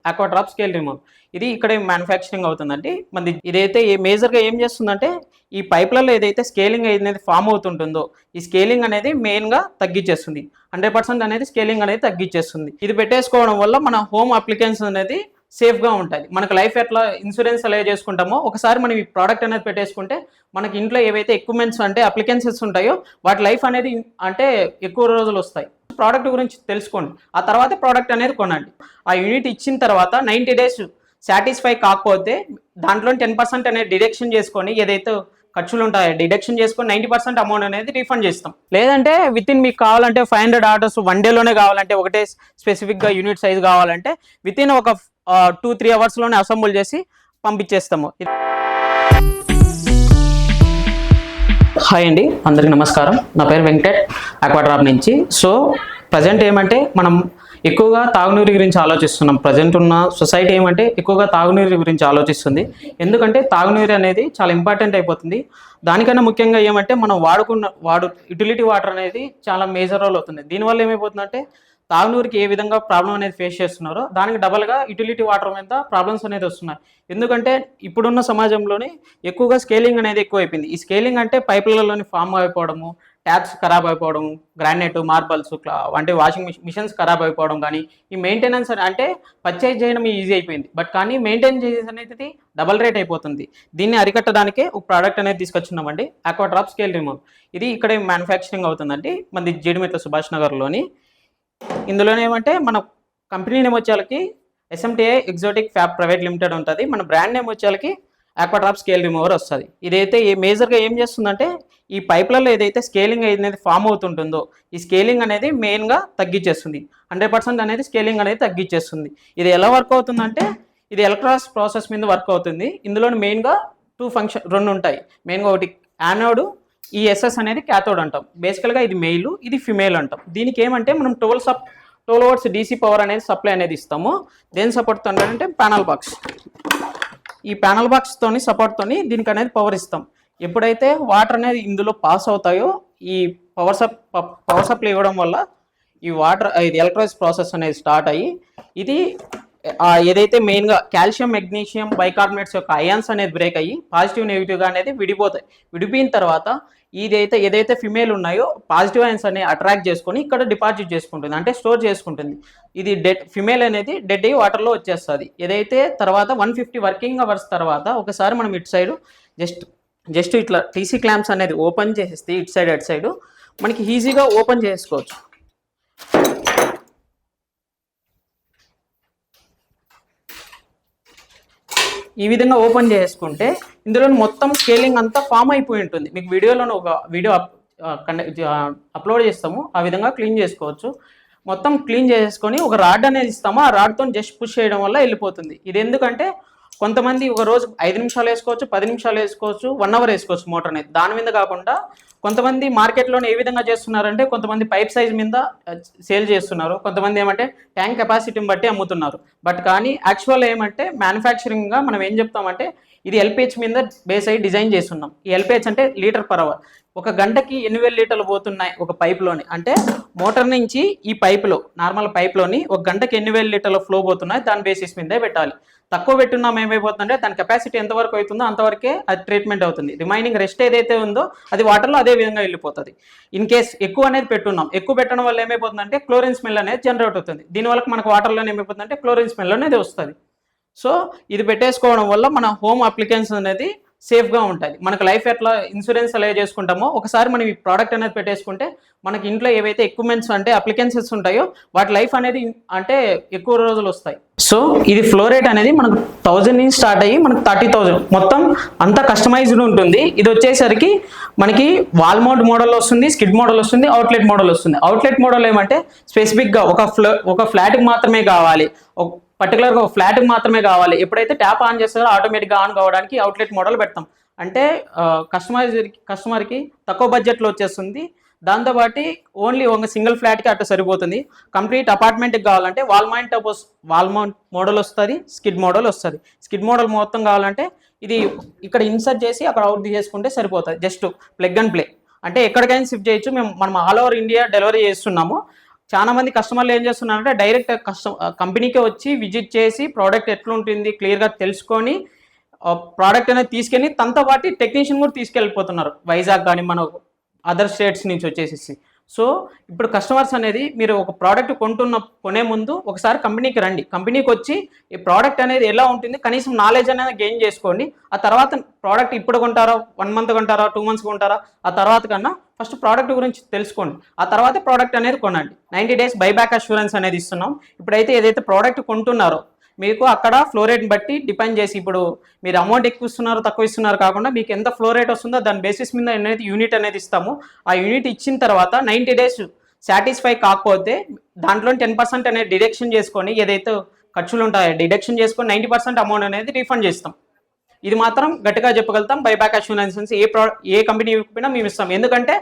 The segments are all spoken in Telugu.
ఆక్వా డ్రాప్ స్కేల్ రిమూవ్ ఇది ఇక్కడే మ్యానుఫ్యాక్చరింగ్ అవుతుందండి. మనది ఇదైతే మేజర్గా ఏం చేస్తుందంటే ఈ పైప్లలో ఏదైతే స్కేలింగ్ అనేది ఫామ్ అవుతుంటుందో ఈ స్కేలింగ్ అనేది మెయిన్గా తగ్గించేస్తుంది. 100% అనేది స్కేలింగ్ అనేది తగ్గించేస్తుంది. ఇది పెట్టేసుకోవడం వల్ల మన హోమ్ అప్లికెన్స్ అనేది సేఫ్గా ఉంటుంది. మనకు లైఫ్ ఎట్లా ఇన్సూరెన్స్ ఎలా చేసుకుంటామో ఒకసారి మనం ఈ ప్రోడక్ట్ అనేది పెట్టేసుకుంటే మనకి ఇంట్లో ఏవైతే ఎక్విప్మెంట్స్ అంటే అప్లికెన్సెస్ ఉంటాయో వాటి లైఫ్ అనేది అంటే ఎక్కువ రోజులు వస్తాయి. ప్రోడక్ట్ గురించి తెలుసుకోండి, ఆ తర్వాత ప్రోడక్ట్ అనేది కొనండి. ఆ యూనిట్ ఇచ్చిన తర్వాత 90 days సాటిస్ఫై కాకపోతే దాంట్లో 10% అనేది డిడక్షన్ చేసుకొని ఏదైతే ఖర్చులు ఉంటాయో డిడక్షన్ చేసుకొని 90% అమౌంట్ అనేది రీఫండ్ చేస్తాం. లేదంటే విత్ ఇన్ మీకు కావాలంటే 500 ఆర్డర్స్ 1 డేలోనే కావాలంటే ఒకటే స్పెసిఫిక్గా యూనిట్ సైజ్ కావాలంటే విత్ ఇన్ ఒక 2-3 అవర్స్లోనే అసెంబుల్ చేసి పంపించేస్తాము. హాయ్ అండి, అందరికీ నమస్కారం. నా పేరు వెంకట్, ఆక్వా డ్రాప్ నుంచి. సో ప్రజెంట్ ఏమంటే మనం ఎక్కువగా తాగునీరు గురించి ఆలోచిస్తున్నాం. ప్రజెంట్ ఉన్న సొసైటీ ఏమంటే ఎక్కువగా తాగునీరు గురించి ఆలోచిస్తుంది. ఎందుకంటే తాగునీరు అనేది చాలా ఇంపార్టెంట్ అయిపోతుంది. దానికన్నా ముఖ్యంగా ఏమంటే మనం యుటిలిటీ వాటర్ అనేది చాలా మేజర్ రోల్ అవుతుంది. దీనివల్ల ఏమైపోతుందంటే తాగునీరుకి ఏ విధంగా ప్రాబ్లం అనేది ఫేస్ చేస్తున్నారో దానికి డబల్గా యుటిలిటీ వాటర్ మీద ప్రాబ్లమ్స్ అనేది వస్తున్నాయి. ఎందుకంటే ఇప్పుడున్న సమాజంలోనే ఎక్కువగా స్కేలింగ్ అనేది ఎక్కువ అయిపోయింది. ఈ స్కేలింగ్ అంటే పైపులలోని ఫామ్ అయిపోవడము, ట్యాప్స్ ఖరాబ్ అయిపోవడం, గ్రానైట్, మార్బల్స్ అంటే వాషింగ్ మిషన్స్ ఖరాబ్ అయిపోవడం, కానీ ఈ మెయింటెనెన్స్ అంటే పర్చేజ్ చేయడం ఈజీ అయిపోయింది. బట్ కానీ మెయింటైన్ చేసేది అనేది డబల్ రేట్ అయిపోతుంది. దీన్ని అరికట్టడానికే ఒక ప్రోడక్ట్ అనేది తీసుకొచ్చున్నామండి, ఆక్వా డ్రాప్ స్కేల్ రిమూవ్. ఇది ఇక్కడే మ్యానుఫ్యాక్చరింగ్ అవుతుందండి, మనది జీడిమెట్ల సుభాష్ నగర్లోని. ఇందులోనే ఏమంటే మన కంపెనీ నేమ్ వచ్చేకి SMTI exotic fab private limited ఉంటుంది. మన బ్రాండ్ నేమ్ వచ్చేకి ఆక్వా డ్రాప్ స్కేల్ రిమూవర్ వస్తుంది. ఇదైతే మేజర్గా ఏం చేస్తుందంటే ఈ పైప్లలో ఏదైతే స్కేలింగ్ అనేది ఫామ్ అవుతుంటుందో ఈ స్కేలింగ్ అనేది మెయిన్గా తగ్గించేస్తుంది. 100% అనేది స్కేలింగ్ అనేది తగ్గించేస్తుంది. ఇది ఎలా వర్క్ అవుతుందంటే ఇది ఎలక్ట్రాస్ ప్రాసెస్ మీద వర్క్ అవుతుంది. ఇందులో మెయిన్గా రెండు ఉంటాయి. మెయిన్గా ఒకటి యానోడ్, ఈ SS అనేది క్యాథోడ్ అంటాం. బేసికల్గా ఇది మెయిల్, ఇది ఫిమేల్ అంటాం. దీనికి ఏమంటే మనం 12 volts DC పవర్ అనేది సప్లై అనేది ఇస్తాము. దేని సపోర్ట్ అంటే ప్యానల్ బాక్స్. ఈ ప్యానల్ బాక్స్తోని సపోర్ట్తోని దీనికి అనేది పవర్ ఇస్తాం. ఎప్పుడైతే వాటర్ అనేది ఇందులో పాస్ అవుతాయో ఈ పవర్ సప్లై ఇవ్వడం వల్ల ఈ వాటర్ ఇది ఎలక్ట్రోలైజ్ ప్రాసెస్ అనేది స్టార్ట్ అయ్యి ఇది ఏదైతే మెయిన్గా కాల్షియం, మెగ్నీషియం, బైకార్బోనేట్స్ యొక్క అయాన్స్ అనేది బ్రేక్ అయ్యి పాజిటివ్ నెగిటివ్గా అనేది విడిపోతాయి. విడిపోయిన తర్వాత ఏదైతే ఫిమేల్ ఉన్నాయో పాజిటివ్ అయాన్స్ అనేవి అట్రాక్ట్ చేసుకొని ఇక్కడ డిపాజిట్ చేసుకుంటుంది, అంటే స్టోర్ చేసుకుంటుంది. ఇది ఫిమేల్ అనేది డెడ్ అయ్యి వాటర్లో వచ్చేస్తుంది. ఏదైతే తర్వాత 150 వర్కింగ్ అవర్స్ తర్వాత ఒకసారి మనం ఇటు సైడ్ జస్ట్ ఇట్లా TC క్లాంప్స్ అనేది ఓపెన్ చేసేస్తే ఇటు సైడ్ అటు సైడ్ మనకి ఈజీగా ఓపెన్ చేసుకోవచ్చు. ఈ విధంగా ఓపెన్ చేసుకుంటే ఇందులో మొత్తం స్కేలింగ్ అంతా ఫామ్ అయిపోయి ఉంటుంది. మీకు వీడియోలో ఒక వీడియో అప్లోడ్ చేస్తాము, ఆ విధంగా క్లీన్ చేసుకోవచ్చు. మొత్తం క్లీన్ చేసుకొని ఒక రాడ్ అనేది ఇస్తాము, ఆ రాడ్తో జస్ట్ పుష్ చేయడం వల్ల వెళ్ళిపోతుంది. ఇది ఎందుకంటే కొంతమంది ఒక రోజు 5 నిమిషాలు వేసుకోవచ్చు, 10 నిమిషాలు వేసుకోవచ్చు, 1 hour వేసుకోవచ్చు మోటార్ అనేది. దాని మీద కాకుండా కొంతమంది మార్కెట్లోనే ఏ విధంగా చేస్తున్నారంటే కొంతమంది పైప్ సైజ్ మీద సేల్ చేస్తున్నారు, కొంతమంది ఏమంటే ట్యాంక్ కెపాసిటీని బట్టి అమ్ముతున్నారు. బట్ కానీ యాక్చువల్ ఏమంటే మ్యానుఫ్యాక్చరింగ్గా మనం ఏం చెప్తామంటే ఇది LPH మీద బేస్ అయ్యి డిజైన్ చేస్తున్నాం. ఈ LPH అంటే లీటర్ పర్ అవర్. ఒక గంటకి 8,000 లీటర్లు పోతున్నాయి ఒక పైప్లోని, అంటే మోటార్ నుంచి ఈ పైపులో నార్మల్ పైప్లోని ఒక గంటకి 8,000 లీటర్ల ఫ్లో పోతున్నాయి. దాని బేసిస్ మీదే పెట్టాలి. తక్కువ పెట్టున్నాం ఏమైపోతుందంటే దాని కెపాసిటీ ఎంతవరకు అవుతుందో అంతవరకే అది ట్రీట్మెంట్ అవుతుంది. రిమైనింగ్ రెస్ట్ ఏదైతే ఉందో అది వాటర్లో అదే విధంగా వెళ్ళిపోతుంది. ఇన్ కేస్ ఎక్కువ అనేది పెట్టున్నాం, ఎక్కువ పెట్టడం వల్ల ఏమైపోతుందంటే క్లోరిన్ స్మెల్ అనేది జనరేట్ అవుతుంది. దీనివల్ల మనకు వాటర్లోనే ఏమైపోతుందంటే క్లోరిన్ స్మెల్ అనేది వస్తుంది. సో ఇది పెట్టేసుకోవడం వల్ల మన హోమ్ అప్లికెన్స్ అనేది సేఫ్గా ఉంటుంది. మనకు లైఫ్ ఎట్లా ఇన్సూరెన్స్ ఎలా చేసుకుంటామో ఒకసారి మనం ఈ ప్రోడక్ట్ అనేది పెట్టేసుకుంటే మనకి ఇంట్లో ఏవైతే ఎక్విప్మెంట్స్ అంటే అప్లికెన్సెస్ ఉంటాయో వాటి లైఫ్ అనేది అంటే ఎక్కువ రోజులు వస్తాయి. సో ఇది ఫ్లో రేట్ అనేది మనకు 1000 నుంచి స్టార్ట్ అయ్యి మనకు 30,000 మొత్తం అంతా కస్టమైజ్డ్ ఉంటుంది. ఇది వచ్చేసరికి మనకి వాల్ మౌంట్ మోడల్ వస్తుంది, స్కిడ్ మోడల్ వస్తుంది, అవుట్లెట్ మోడల్ వస్తుంది. అవుట్లెట్ మోడల్ ఏమంటే స్పెసిఫిక్గా ఒక ఫ్లాట్కి మాత్రమే కావాలి, పర్టికులర్గా ఒక ఫ్లాట్కి మాత్రమే కావాలి. ఎప్పుడైతే ట్యాప్ ఆన్ చేస్తారో ఆటోమేటిక్గా ఆన్ కావడానికి అవుట్లెట్ మోడల్ పెడతాం. అంటే కస్టమర్కి తక్కువ బడ్జెట్లో వచ్చేస్తుంది. దాంతోపాటు ఓన్లీ ఒక సింగిల్ ఫ్లాట్కి అట్లా సరిపోతుంది. కంప్లీట్ అపార్ట్మెంట్కి కావాలంటే వాల్ మౌంట్ మోడల్ వస్తుంది, స్కిడ్ మోడల్ వస్తుంది. స్కిడ్ మోడల్ మొత్తం కావాలంటే ఇది ఇక్కడ ఇన్సర్ట్ చేసి అక్కడ అవుట్ చేసుకుంటే సరిపోతుంది. జస్ట్ ప్లగ్ అండ్ ప్లే, అంటే ఎక్కడికైనా షిఫ్ట్ చేయొచ్చు. మనం ఆల్ ఓవర్ ఇండియా డెలివరీ చేస్తున్నాము. చాలా మంది కస్టమర్లు ఏం చేస్తున్నారంటే డైరెక్ట్ కంపెనీకి వచ్చి విజిట్ చేసి ప్రోడక్ట్ ఎట్లుంటుంది క్లియర్గా తెలుసుకొని ప్రోడక్ట్ అనేది తీసుకెళ్ళి తనతో పాటు టెక్నీషియన్ కూడా తీసుకెళ్ళిపోతున్నారు వైజాగ్ కానీ మన అదర్ స్టేట్స్ నుంచి వచ్చేసి. సో ఇప్పుడు కస్టమర్స్ అనేది మీరు ఒక ప్రోడక్ట్ కొనే ముందు ఒకసారి కంపెనీకి రండి, కంపెనీకి వచ్చి ఈ ప్రోడక్ట్ అనేది ఎలా ఉంటుంది కనీసం నాలెడ్జ్ అనేది గెయిన్ చేసుకోండి. ఆ తర్వాత ప్రోడక్ట్ ఇప్పుడు కొంటారా, 1 మంత్ కొంటారా, 2 మంత్స్ కొంటారా, ఆ తర్వాత కన్నా ఫస్ట్ ప్రోడక్ట్ గురించి తెలుసుకోండి, ఆ తర్వాత ప్రోడక్ట్ అనేది కొనండి. 90 days బైబ్యాక్ అష్యూరెన్స్ అనేది ఇస్తున్నాం. ఇప్పుడైతే ఏదైతే ప్రోడక్ట్ కొంటున్నారో మీకు అక్కడ ఫ్లో రేట్ని బట్టి డిపెండ్ చేసి, ఇప్పుడు మీరు అమౌంట్ ఎక్కువ ఇస్తున్నారు తక్కువ ఇస్తున్నారు కాకుండా మీకు ఎంత ఫ్లో రేట్ వస్తుందో దాని బేసిస్ మీద అనేది యూనిట్ అనేది ఇస్తాము. ఆ యూనిట్ ఇచ్చిన తర్వాత 90 days సాటిస్ఫై కాకపోతే దాంట్లో 10% అనేది డిడక్షన్ చేసుకొని ఏదైతే ఖర్చులు ఉంటాయో డిడక్షన్ చేసుకొని 90% అమౌంట్ అనేది రీఫండ్ చేస్తాం. ఇది మాత్రం గట్టిగా చెప్పగలుగుతాం. బైబ్యాక్ అష్యూరెన్స్ ఏ కంపెనీ ఇవ్వకపోయినా మేము ఇస్తాం. ఎందుకంటే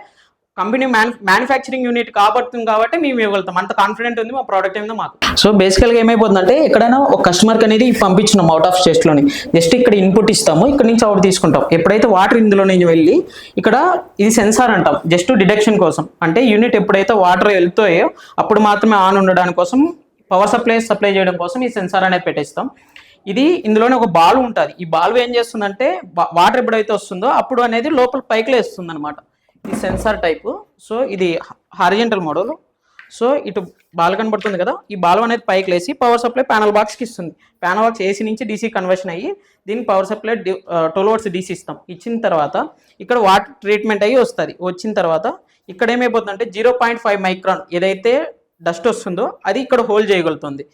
కంపెనీ మ్యానుఫ్యాక్చరింగ్ యూనిట్ కాబట్టి మేము ఇవ్వగలుగుతాం, అంత కాన్ఫిడెంట్ ఉంది మా ప్రోడక్ట్ ఏమిదో మాకు. సో బేసికల్గా ఏమైపోతుందంటే ఎక్కడైనా ఒక కస్టమర్కి అనేది పంపించినాం అవుట్ ఆఫ్ స్టేట్స్లోని, జస్ట్ ఇక్కడ ఇన్పుట్ ఇస్తాము, ఇక్కడ నుంచి అవుట్ తీసుకుంటాం. ఎప్పుడైతే వాటర్ ఇందులో నుంచి వెళ్ళి ఇక్కడ ఇది సెన్సార్ అంటాం, జస్ట్ డిడక్షన్ కోసం, అంటే యూనిట్ ఎప్పుడైతే వాటర్ వెళ్తాయో అప్పుడు మాత్రమే ఆన్ ఉండడానికి కోసం పవర్ సప్లై చేయడం కోసం ఈ సెన్సార్ అనేది పెట్టేస్తాం. ఇది ఇందులోనే ఒక బాల్ ఉంటుంది. ఈ బాల్ ఏం చేస్తుందంటే వాటర్ ఎప్పుడైతే వస్తుందో అప్పుడు అనేది లోపల పైకి లేస్తుంది అనమాట. ఇది సెన్సార్ టైపు. సో ఇది హారిజెంటల్ మోడల్. సో ఇటు బాల్ కనబడుతుంది కదా, ఈ బాల్ అనేది పైకి లేసి పవర్ సప్లై ప్యానల్ బాక్స్కి ఇస్తుంది. ప్యానల్ బాక్స్ ఏసీ నుంచి డీసీ కన్వర్షన్ అయ్యి దీన్ని పవర్ సప్లై 12 volts డీసీ ఇస్తాం. ఇచ్చిన తర్వాత ఇక్కడ వాటర్ ట్రీట్మెంట్ అయ్యి వస్తుంది. వచ్చిన తర్వాత ఇక్కడ ఏమైపోతుందంటే 0.5 micron ఏదైతే డస్ట్ వస్తుందో అది ఇక్కడ హోల్డ్ చేయగలుగుతుంది.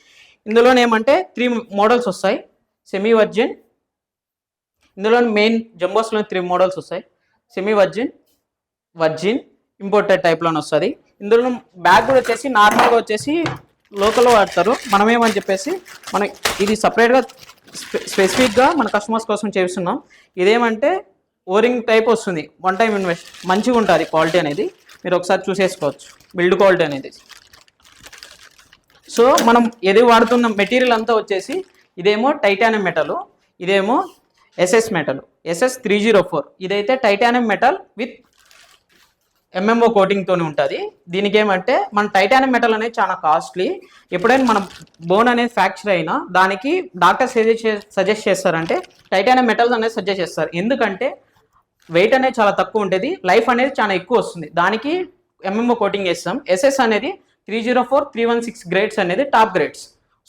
ఇందులోనే ఏమంటే 3 మోడల్స్ వస్తాయి. సెమీ వర్జిన్, ఇందులో మెయిన్ జంబోస్లో 3 మోడల్స్ వస్తాయి. సెమీ వర్జిన్, వర్జిన్, ఇంపోర్టెడ్ టైప్లోనే వస్తుంది. ఇందులో బ్యాగ్ కూడా వచ్చేసి నార్మల్గా వచ్చేసి లోకల్లో వాడతారు. మనమేమని చెప్పేసి మనం ఇది సపరేట్గా స్పెసిఫిక్గా మన కస్టమర్స్ కోసం చేస్తున్నాం. ఇదేమంటే ఓరింగ్ టైప్ వస్తుంది, 1 time ఇన్వెస్ట్, మంచిగా ఉంటుంది క్వాలిటీ అనేది. మీరు ఒకసారి చూసేసుకోవచ్చు బిల్డ్ క్వాలిటీ అనేది. సో మనం ఏది వాడుతున్న మెటీరియల్ అంతా వచ్చేసి ఇదేమో టైటానియం మెటల్, ఇదేమో SS మెటల్, SS304. ఇదైతే టైటానియం మెటల్ విత్ MMO కోటింగ్తోనే ఉంటుంది. దీనికి ఏమంటే మన టైటానియం మెటల్ అనేది చాలా కాస్ట్లీ. ఎప్పుడైనా మనం బోన్ అనేది ఫ్రాక్చర్ అయినా దానికి డాక్టర్ సజెస్ట్ చేస్తారంటే టైటానియం మెటల్స్ అనేది సజెస్ట్ చేస్తారు. ఎందుకంటే వెయిట్ అనేది చాలా తక్కువ ఉంటుంది, లైఫ్ అనేది చాలా ఎక్కువ వస్తుంది. దానికి MMO కోటింగ్ చేస్తాం. SS అనేది 304, 316 గ్రేడ్స్ అనేది టాప్ గ్రేడ్స్.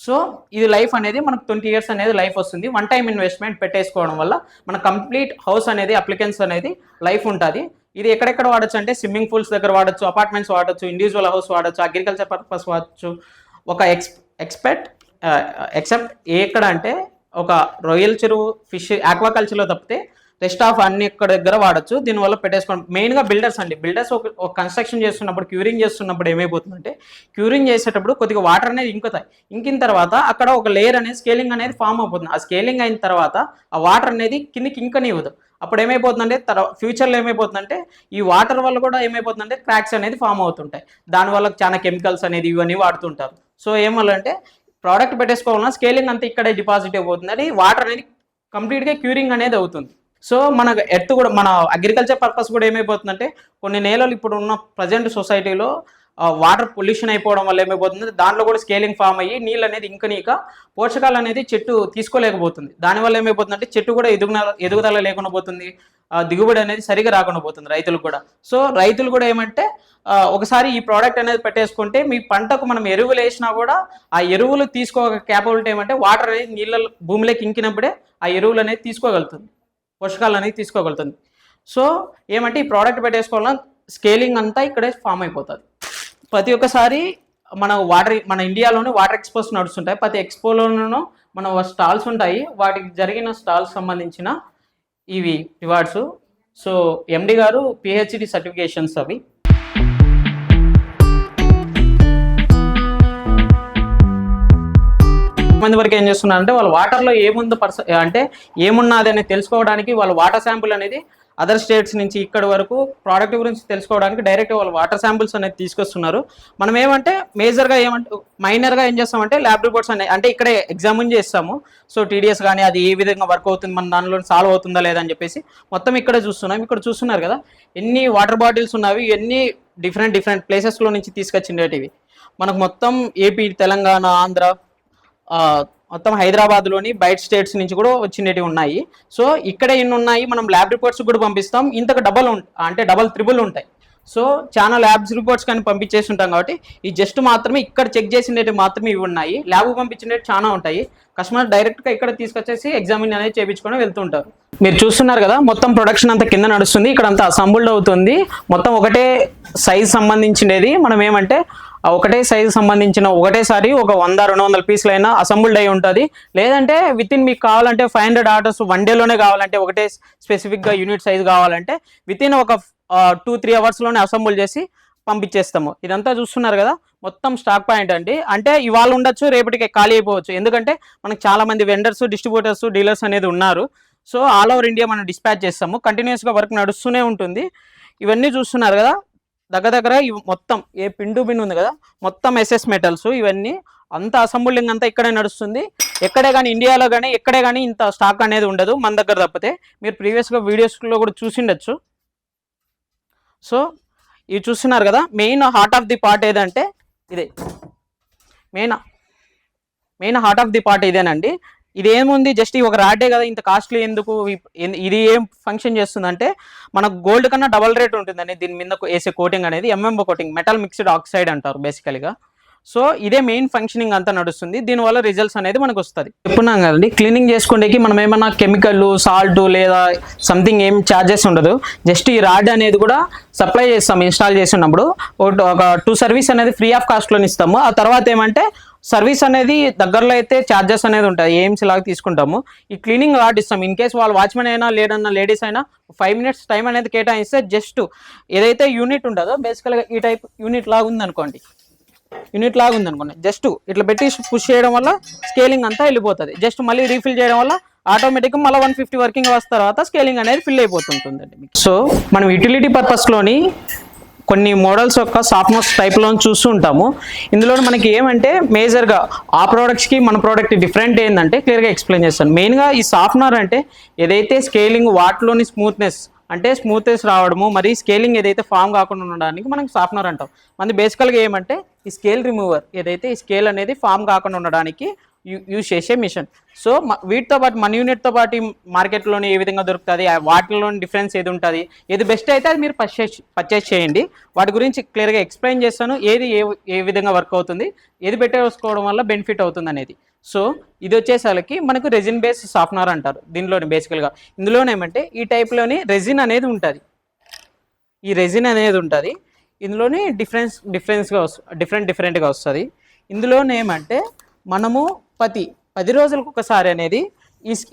సో ఇది లైఫ్ అనేది మనకు 20 years అనేది లైఫ్ వస్తుంది. 1 time ఇన్వెస్ట్మెంట్ పెట్టేసుకోవడం వల్ల మన కంప్లీట్ హౌస్ అనేది అప్లికెన్స్ అనేది లైఫ్ ఉంటుంది. ఇది ఎక్కడెక్కడ వాడచ్చు అంటే స్విమ్మింగ్ పూల్స్ దగ్గర వాడచ్చు, అపార్ట్మెంట్స్ వాడచ్చు, ఇండివిజువల్ హౌస్ వాడచ్చు, అగ్రికల్చర్ పర్పస్ వాడచ్చు. ఒక ఎక్సెప్ట్ ఎక్కడ అంటే ఒక రొయ్యల చెరువు ఫిష్ ఆక్వాకల్చర్లో తప్పితే రెస్ట్ ఆఫ్ అన్ని ఎక్కడ దగ్గర వాడచ్చు. దీనివల్ల పెట్టేసుకోవడం మెయిన్గా బిల్డర్స్ అండి. బిల్డర్స్ ఒక కన్స్ట్రక్షన్ చేస్తున్నప్పుడు క్యూరింగ్ చేస్తున్నప్పుడు ఏమైపోతుందంటే క్యూరింగ్ చేసేటప్పుడు కొద్దిగా వాటర్ అనేది ఇంకుతాయి. ఇంకిన తర్వాత అక్కడ ఒక లేయర్ అనేది స్కేలింగ్ అనేది ఫామ్ అయిపోతుంది. ఆ స్కేలింగ్ అయిన తర్వాత ఆ వాటర్ అనేది కిందికి ఇంకనివ్వదు. అప్పుడు ఏమైపోతుందంటే ఫ్యూచర్లో ఏమైపోతుందంటే ఈ వాటర్ వల్ల కూడా ఏమైపోతుందంటే క్రాక్స్ అనేది ఫామ్ అవుతుంటాయి. దానివల్ల చాలా కెమికల్స్ అనేది ఇవన్నీ వాడుతుంటారు. సో ఏమల్లంటే ప్రోడక్ట్ పెట్టేసుకోవాలన్నా స్కేలింగ్ అంతా ఇక్కడే డిపాజిట్ అయిపోతుంది, అది వాటర్ అనేది కంప్లీట్గా క్యూరింగ్ అనేది అవుతుంది. సో మన ఎర్త్ కూడా మన అగ్రికల్చర్ పర్పస్ కూడా ఏమైపోతుందంటే కొన్ని నేలలు ఇప్పుడు ఉన్న ప్రజెంట్ సొసైటీలో వాటర్ పొల్యూషన్ అయిపోవడం వల్ల ఏమైపోతుంది, దాంట్లో కూడా స్కేలింగ్ ఫామ్ అయ్యి నీళ్ళు అనేది ఇంకనీక పోషకాలు అనేది చెట్టు తీసుకోలేకపోతుంది. దానివల్ల ఏమైపోతుందంటే చెట్టు కూడా ఎదుగుదల లేకుండా పోతుంది, దిగుబడి అనేది సరిగా రాకుండా పోతుంది రైతులకు కూడా. సో రైతులు కూడా ఏమంటే ఒకసారి ఈ ప్రోడక్ట్ అనేది పెట్టేసుకుంటే మీ పంటకు మనం ఎరువులు వేసినా కూడా ఆ ఎరువులు తీసుకోక క్యాపబిలిటీ ఏమంటే వాటర్ అనేది నీళ్ళ భూమిలోకి ఇంకినప్పుడే ఆ ఎరువులు అనేది తీసుకోగలుగుతుంది, పోషకాలు అనేది తీసుకోగలుగుతుంది. సో ఏమంటే ఈ ప్రోడక్ట్ పెట్టేసుకోవాలన్నా స్కేలింగ్ అంతా ఇక్కడే ఫామ్ అయిపోతుంది. ప్రతి ఒక్కసారి మన ఇండియాలోనే వాటర్ ఎక్స్పోస్ నడుస్తుంటాయి. ప్రతి ఎక్స్పోలోనూ మన స్టాల్స్ ఉంటాయి, వాటికి జరిగిన స్టాల్స్ సంబంధించిన ఇవి రివార్డ్స్. సో MD గారు PhD సర్టిఫికేషన్స్ అవి. మంది వరకు ఏం చేస్తున్నారంటే వాళ్ళు వాటర్లో ఏముందో అంటే ఏమున్నది అనేది తెలుసుకోవడానికి వాళ్ళు వాటర్ శాంపుల్ అనేది అదర్ స్టేట్స్ నుంచి ఇక్కడ వరకు ప్రోడక్ట్ గురించి తెలుసుకోవడానికి డైరెక్ట్ వాళ్ళు వాటర్ శాంపుల్స్ అనేది తీసుకొస్తున్నారు. మనం ఏమంటే మైనర్గా ఏం చేస్తామంటే ల్యాబ్ రిపోర్ట్స్ అనేవి అంటే ఇక్కడే ఎగ్జామిన్ చేస్తాము. సో TDS కానీ అది ఏ విధంగా వర్క్ అవుతుంది, మన దానిలో సాల్వ్ అవుతుందా లేదా అని చెప్పేసి మొత్తం ఇక్కడే చూస్తున్నాం. ఇక్కడ చూస్తున్నారు కదా ఎన్ని వాటర్ బాటిల్స్ ఉన్నవి, ఎన్ని డిఫరెంట్ ప్లేసెస్లో నుంచి తీసుకొచ్చినవి. మనకు మొత్తం ఏపీ, తెలంగాణ, ఆంధ్ర, మొత్తం హైదరాబాద్లోని బయట స్టేట్స్ నుంచి కూడా వచ్చినవి ఉన్నాయి. సో ఇక్కడ ఎన్ని ఉన్నాయి, మనం ల్యాబ్ రిపోర్ట్స్ కూడా పంపిస్తాం. ఇంతకు డబల్ త్రిబుల్ ఉంటాయి. సో చాలా ల్యాబ్స్ రిపోర్ట్స్ కానీ పంపించేసి ఉంటాం కాబట్టి ఈ జస్ట్ మాత్రమే ఇక్కడ చెక్ చేసినవి మాత్రమే ఇవి ఉన్నాయి. ల్యాబ్ పంపించినవి చాలా ఉంటాయి. కస్టమర్ డైరెక్ట్గా ఇక్కడ తీసుకొచ్చేసి ఎగ్జామిన్ అనేది చేయించుకొని వెళ్తుంటారు. మీరు చూస్తున్నారు కదా, మొత్తం ప్రొడక్షన్ అంతా కింద నడుస్తుంది. ఇక్కడ అంతా అసెంబుల్డ్ అవుతుంది. మొత్తం ఒకటే సైజ్ సంబంధించినది. మనం ఏమంటే ఒకటే సైజు సంబంధించిన ఒకటేసారి ఒక 100-200 పీసులైనా అసెంబుల్డ్ అయి ఉంటుంది. లేదంటే వితిన్ మీకు కావాలంటే 500 ఆర్డర్స్ వన్ డేలోనే కావాలంటే, ఒకటే స్పెసిఫిక్గా యూనిట్ సైజ్ కావాలంటే వితిన్ ఒక 2-3 అవర్స్లోనే అసెంబుల్ చేసి పంపించేస్తాము. ఇదంతా చూస్తున్నారు కదా, మొత్తం స్టాక్ పాయింట్ అండి. అంటే ఇవాళ ఉండొచ్చు, రేపటికి ఖాళీ అయిపోవచ్చు. ఎందుకంటే మనకు చాలా మంది వెండర్స్, డిస్ట్రిబ్యూటర్స్, డీలర్స్ అనేది ఉన్నారు. సో ఆల్ ఓవర్ ఇండియా మనం డిస్పాచ్ చేస్తాము. కంటిన్యూస్గా వర్క్ నడుస్తూనే ఉంటుంది. ఇవన్నీ చూస్తున్నారు కదా, దగ్గర మొత్తం ఏ పిన్ టు పిన్ ఉంది కదా, మొత్తం ఎస్ఎస్ మెటల్స్. ఇవన్నీ అంత అసెంబులింగ్ అంతా ఇక్కడే నడుస్తుంది. ఎక్కడే కానీ ఇండియాలో కానీ ఎక్కడే కానీ ఇంత స్టాక్ అనేది ఉండదు మన దగ్గర తప్పితే. మీరు ప్రీవియస్గా వీడియోస్లో కూడా చూసిండొచ్చు. సో ఇవి చూస్తున్నారు కదా, main heart of the part ఏదంటే ఇదే. Main heart of the part ఇదేనండి. ఇది ఏముంది, జస్ట్ ఒక రాడే కదా, ఇంత కాస్ట్లీ ఎందుకు? ఇది ఏం ఫంక్షన్ చేస్తుందంటే మనకు గోల్డ్ కన్నా డబల్ రేట్ ఉంటుందండి దీని మీద వేసే కోటింగ్ అనేది. ఎంఎంఓ కోటింగ్, మెటల్ మిక్స్డ్ ఆక్సైడ్ అంటారు బేసికల్గా. సో ఇదే మెయిన్ ఫంక్షనింగ్ అంతా నడుస్తుంది. దీనివల్ల రిజల్ట్స్ అనేది మనకు వస్తుంది. చెప్పున్నాం కదండి, క్లీనింగ్ చేసుకోవడానికి మనం ఏమన్నా కెమికల్, సాల్ట్ లేదా సంథింగ్ ఏం ఛార్జెస్ ఉండదు. జస్ట్ ఈ రాడ్ అనేది కూడా సప్లై చేస్తాం. ఇన్స్టాల్ చేసినప్పుడు ఒక 2 సర్వీస్ అనేది ఫ్రీ ఆఫ్ కాస్ట్లోని ఇస్తాము. ఆ తర్వాత ఏమంటే సర్వీస్ అనేది దగ్గరలో అయితే ఛార్జెస్ అనేది ఉంటుంది, ఏమ్స్ లాగా తీసుకుంటాము. ఈ క్లీనింగ్ రాడ్ ఇస్తాం. ఇన్ కేస్ వాళ్ళు వాచ్మెన్ అయినా లేదన్నా లేడీస్ అయినా 5 minutes టైం అనేది కేటాయిస్తే జస్ట్ ఏదైతే యూనిట్ ఉంటుందో బేసికల్గా ఈ టైప్ యూనిట్ లాగా ఉందనుకోండి, జస్ట్ ఇట్లా పెట్టి పుష్ చేయడం వల్ల స్కేలింగ్ అంతా వెళ్ళిపోతుంది. జస్ట్ మళ్ళీ రీఫిల్ చేయడం వల్ల ఆటోమేటిక్గా మళ్ళీ 150 వర్కింగ్ అవర్స్ తర్వాత స్కేలింగ్ అనేది ఫిల్ అయిపోతుంటుందండి. సో మనం యూటిలిటీ పర్పస్లోని కొన్ని మోడల్స్ యొక్క సాఫ్ట్నర్స్ టైప్లో చూస్తూ ఉంటాము. ఇందులో మనకి ఏమంటే మేజర్గా ఆ ప్రోడక్ట్స్కి మన ప్రోడక్ట్ డిఫరెంట్ ఏంటంటే క్లియర్గా ఎక్స్ప్లెయిన్ చేస్తాను. మెయిన్గా ఈ సాఫ్ట్నర్ అంటే ఏదైతే స్కేలింగ్ వాటిలోని స్మూత్నెస్ రావడము, మరి స్కేలింగ్ ఏదైతే ఫామ్ కాకుండా ఉండడానికి మనకి సాఫ్ట్నర్ అంటాం. మనది బేసికల్గా ఏమంటే ఈ స్కేల్ రిమూవర్, ఏదైతే ఈ స్కేల్ అనేది ఫామ్ కాకుండా ఉండడానికి యూజ్ చేసే మిషన్. సో వీటితో పాటు మన యూనిట్తో పాటు మార్కెట్లోని ఏ విధంగా దొరుకుతుంది, వాటిలోని డిఫరెన్స్ ఏది ఉంటుంది, ఏది బెస్ట్ అయితే అది మీరు పర్చేస్ చేయండి. వాటి గురించి క్లియర్గా ఎక్స్ప్లెయిన్ చేస్తాను, ఏది ఏ విధంగా వర్క్ అవుతుంది, ఏది పెట్టేసుకోవడం వల్ల బెనిఫిట్ అవుతుంది అనేది. సో ఇది వచ్చేసరికి మనకు రెజిన్ బేస్డ్ సాఫ్ట్నర్ అంటారు. దీనిలోని బేసికల్గా ఇందులోనేమంటే ఈ టైప్లోని రెజిన్ అనేది ఉంటుంది. ఇందులోని డిఫరెంట్గా వస్తుంది. ఇందులోనేమంటే మనము 10 రోజులకు ఒకసారి అనేది